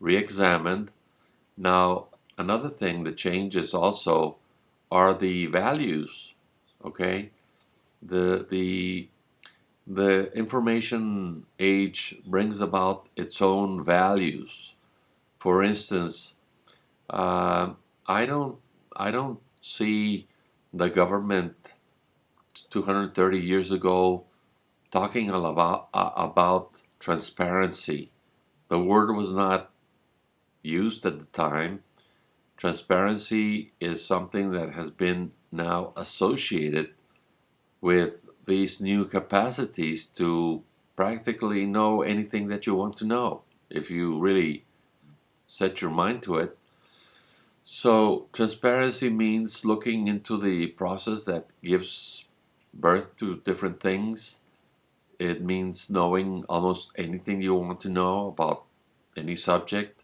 re-examined. Now, another thing that changes also are the values. Okay, the the information age brings about its own values. For instance, uh, I don't I don't see the government 230 years ago talking about transparency. The word was not used at the time. Transparency is something that has been now associated with these new capacities to practically know anything that you want to know if you really set your mind to it. So, transparency means looking into the process that gives birth to different things. It means knowing almost anything you want to know about any subject.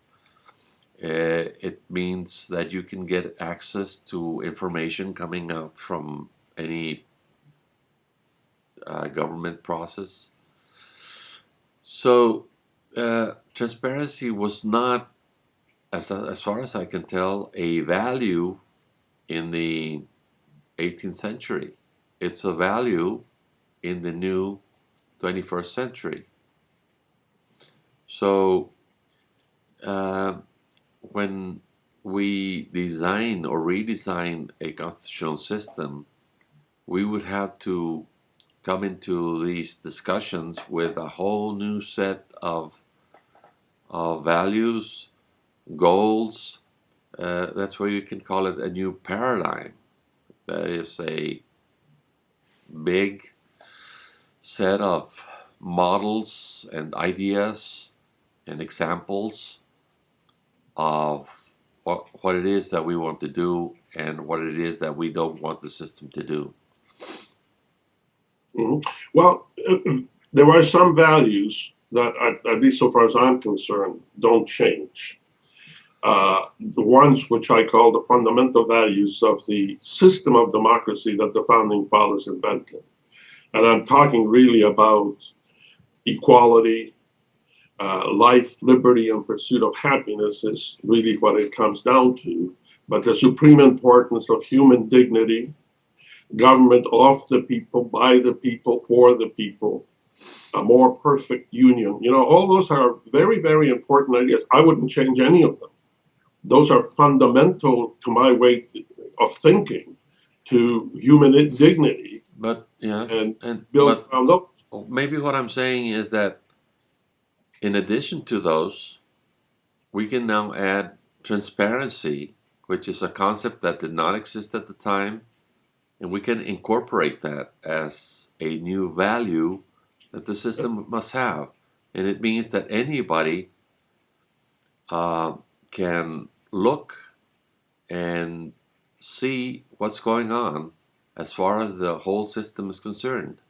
It means that you can get access to information coming out from any government process. So, transparency was not, as far as I can tell, a value in the 18th century. It's a value in the new 21st century. So, uh, when we design or redesign a constitutional system, we would have to come into these discussions with a whole new set of values, goals. That's where you can call it a new paradigm. That is a big set of models and ideas and examples of what it is that we want to do and what it is that we don't want the system to do. Mhm. Well, there are some values that, at least so far as I'm concerned, don't change. The ones which I call the fundamental values of the system of democracy that the founding fathers invented. And I'm talking really about equality, life, liberty, and pursuit of happiness is really what it comes down to. But the supreme importance of human dignity, government of the people, by the people, for the people, a more perfect union. You know, all those are very, very important ideas. I wouldn't change any of them. Those are fundamental to my way of thinking, to human dignity, But yes, and and build but around those. maybe what I'm saying is that in addition to those, we can now add transparency, which is a concept that did not exist at the time, and we can incorporate that as a new value that the system must have. And it means that anybody uh, can look and see what's going on as far as the whole system is concerned.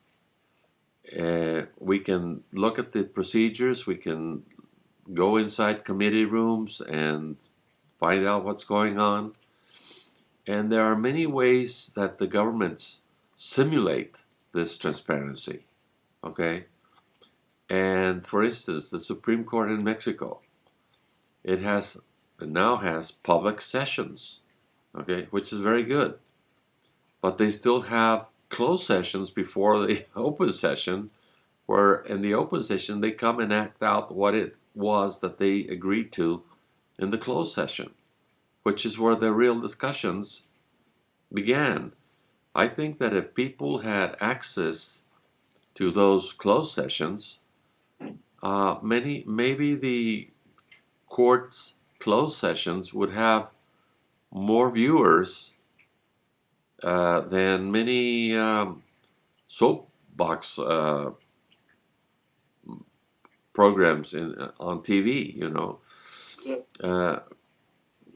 We can look at the procedures, we can go inside committee rooms and find out what's going on. And there are many ways that the governments simulate this transparency. Okay. And for instance, the Supreme Court in Mexico, it has it now has public sessions, okay, which is very good. But they still have closed sessions before the open session, where in the open session they come and act out what it was that they agreed to in the closed session, which is where the real discussions began. I think that if people had access to those closed sessions, maybe the court's closed sessions would have more viewers than many soapbox programs on TV. Yeah. Uh,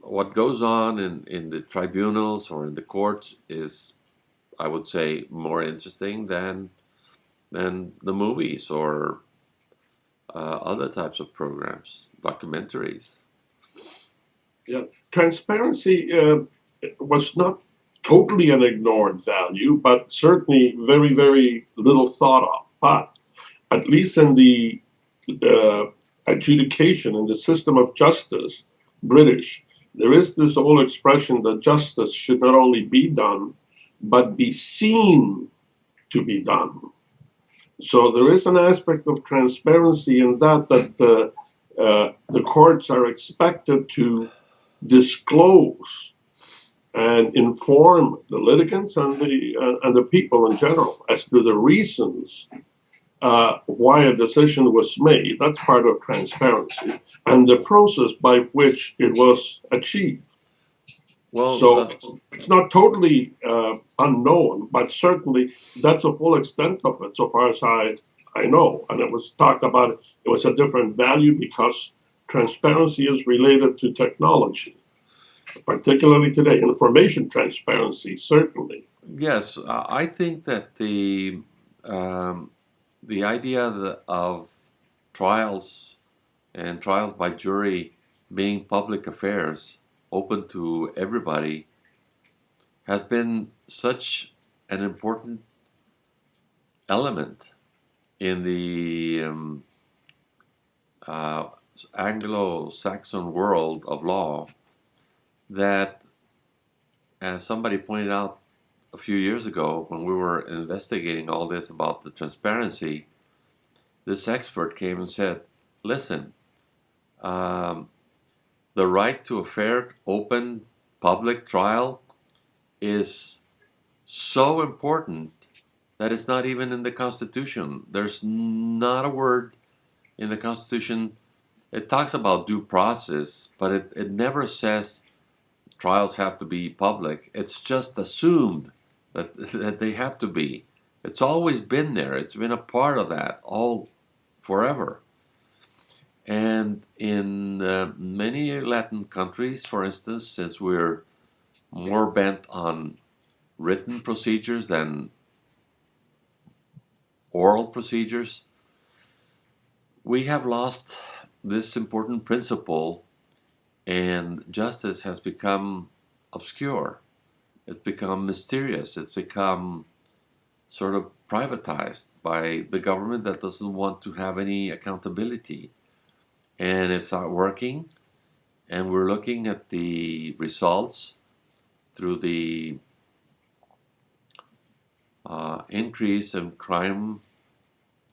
what goes on in the tribunals or in the courts is, I would say, more interesting than the movies or other types of programs, documentaries. Yeah. Transparency was not totally an ignored value, but certainly very, very little thought of. But at least in the uh, adjudication in the system of justice, British, there is this old expression that justice should not only be done, but be seen to be done. So there is an aspect of transparency in that the courts are expected to disclose and inform the litigants and the people in general as to the reasons why a decision was made. That's part of transparency and the process by which it was achieved. Well, So it's not totally unknown, but certainly that's the full extent of it, so far as I know. And it was talked about, it was a different value because transparency is related to technology, particularly today. Information transparency, certainly. yes, I think that the idea of trials and trials by jury being public affairs, open to everybody, has been such an important element in the uh, Anglo-Saxon world of law that, as somebody pointed out a few years ago when we were investigating all this about the transparency, this expert came and said, listen, um, the right to a fair, open, public trial is so important that it's not even in the Constitution. There's not a word in the Constitution. It talks about due process, but it never says trials have to be public. It's just assumed that they have to be. It's always been there. It's been a part of that all forever. And in many Latin countries, for instance, since we're more bent on written procedures than oral procedures, we have lost this important principle, and justice has become obscure. It's become mysterious. It's become sort of privatized by the government that doesn't want to have any accountability. And it's not working. And we're looking at the results through the increase in crime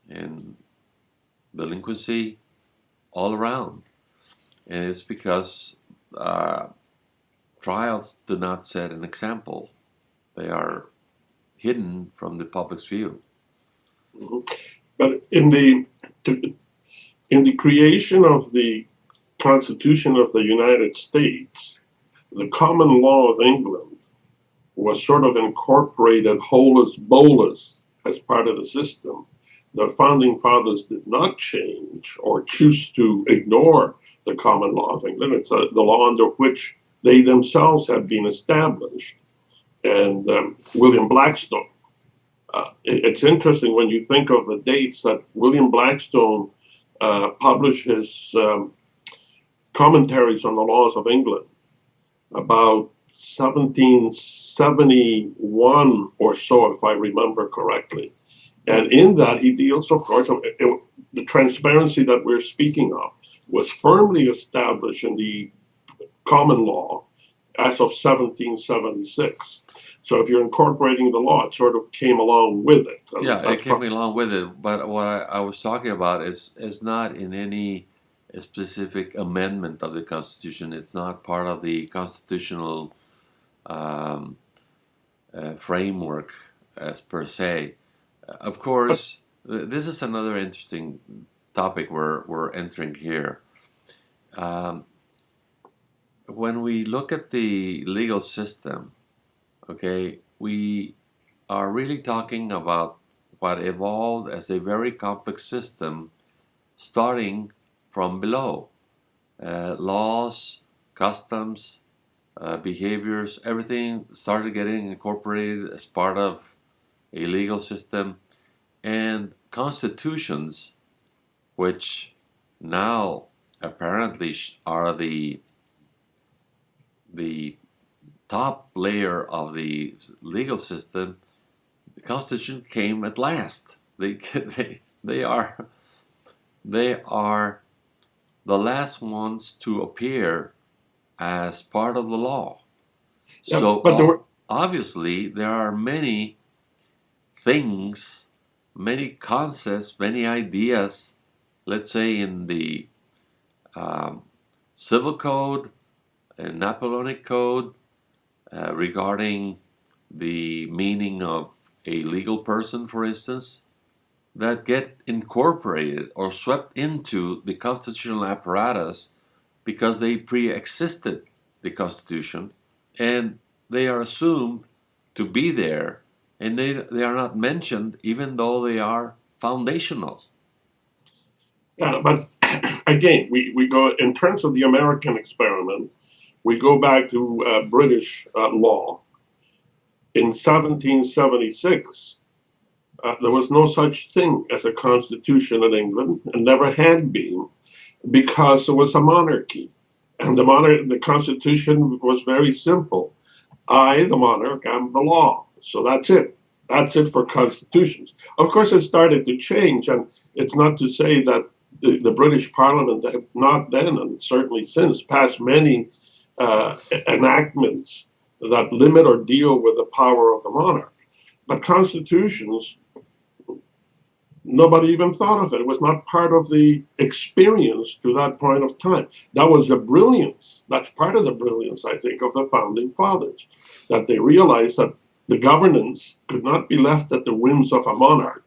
and delinquency all around. And it's because trials do not set an example. They are hidden from the public's view. Mhm. But in the creation of the Constitution of the United States, the common law of England was sort of incorporated holus bolus as part of the system. The founding fathers did not change or choose to ignore the common law of England. It's the law under which they themselves have been established. And William Blackstone, it's interesting when you think of the dates that William Blackstone published his commentaries on the laws of England about 1771 or so, if I remember correctly. And in that, he deals, of course, the transparency that we're speaking of was firmly established in the common law as of 1776. So if you're incorporating the law, it sort of came along with it. Yeah, it came along with it. But what I was talking about is not in any specific amendment of the Constitution. It's not part of the constitutional um, framework as per se. Of course, this is another interesting topic we're entering here. Um, when we look at the legal system, okay, we are really talking about what evolved as a very complex system starting from below. Laws, customs, behaviors, everything started getting incorporated as part of a legal system, and constitutions, which now apparently are the top layer of the legal system. The Constitution came at last. They are the last ones to appear as part of the law. Yeah, So but there were, obviously, there are many things, many concepts, many ideas, let's say in the um, Civil Code and Napoleonic Code regarding the meaning of a legal person, for instance, that get incorporated or swept into the constitutional apparatus because they pre-existed the Constitution and they are assumed to be there and they are not mentioned even though they are foundational. yeah, but again, we go in terms of the American experiment. We go back to British law in 1776. There was no such thing as a constitution in England, and never had been, because there was a monarchy, and the constitution was very simple. I, the monarch, am the law. So that's it. That's it for constitutions. Of course, it started to change, and it's not to say that the British Parliament have not then, and certainly since, passed many enactments that limit or deal with the power of the monarch. But constitutions, nobody even thought of it. It was not part of the experience to that point of time. That was the brilliance. That's part of the brilliance, I think, of the founding fathers, that they realized that the governance could not be left at the whims of a monarch.